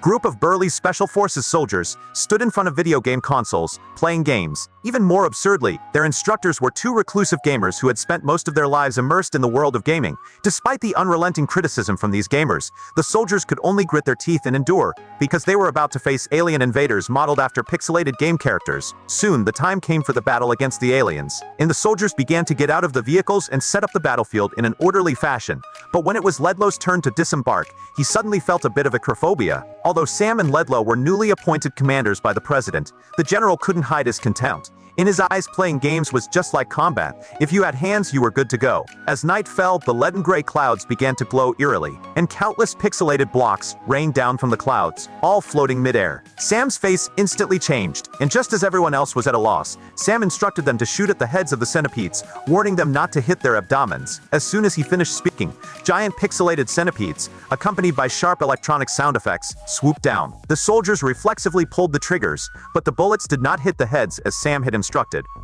Group of burly Special Forces soldiers stood in front of video game consoles, playing games. Even more absurdly, their instructors were two reclusive gamers who had spent most of their lives immersed in the world of gaming. Despite the unrelenting criticism from these gamers, the soldiers could only grit their teeth and endure, because they were about to face alien invaders modeled after pixelated game characters. Soon, the time came for the battle against the aliens, and the soldiers began to get out of the vehicles and set up the battlefield in an orderly fashion. But when it was Ledlow's turn to disembark, he suddenly felt a bit of acrophobia. Although Sam and Ledlow were newly appointed commanders by the president, the general couldn't hide his contempt. In his eyes, playing games was just like combat. If you had hands, you were good to go. As night fell, the leaden-gray clouds began to glow eerily, and countless pixelated blocks rained down from the clouds, all floating midair. Sam's face instantly changed, and just as everyone else was at a loss, Sam instructed them to shoot at the heads of the centipedes, warning them not to hit their abdomens. As soon as he finished speaking, giant pixelated centipedes, accompanied by sharp electronic sound effects, swooped down. The soldiers reflexively pulled the triggers, but the bullets did not hit the heads as Sam had instructed.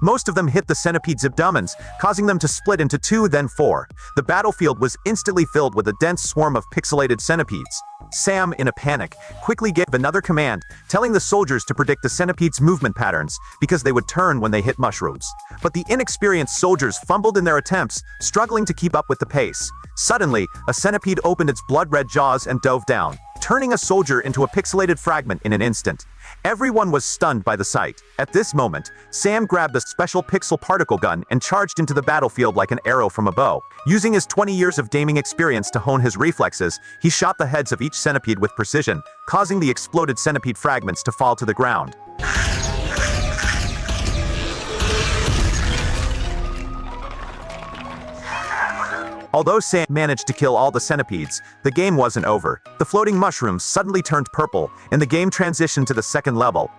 Most of them hit the centipedes' abdomens, causing them to split into two, then four. The battlefield was instantly filled with a dense swarm of pixelated centipedes. Sam, in a panic, quickly gave another command, telling the soldiers to predict the centipedes' movement patterns, because they would turn when they hit mushrooms. But the inexperienced soldiers fumbled in their attempts, struggling to keep up with the pace. Suddenly, a centipede opened its blood-red jaws and dove down, turning a soldier into a pixelated fragment in an instant. Everyone was stunned by the sight. At this moment, Sam grabbed the special pixel particle gun and charged into the battlefield like an arrow from a bow. Using his 20 years of gaming experience to hone his reflexes, he shot the heads of each centipede with precision, causing the exploded centipede fragments to fall to the ground. Although Sam managed to kill all the centipedes, the game wasn't over. The floating mushrooms suddenly turned purple, and the game transitioned to the second level.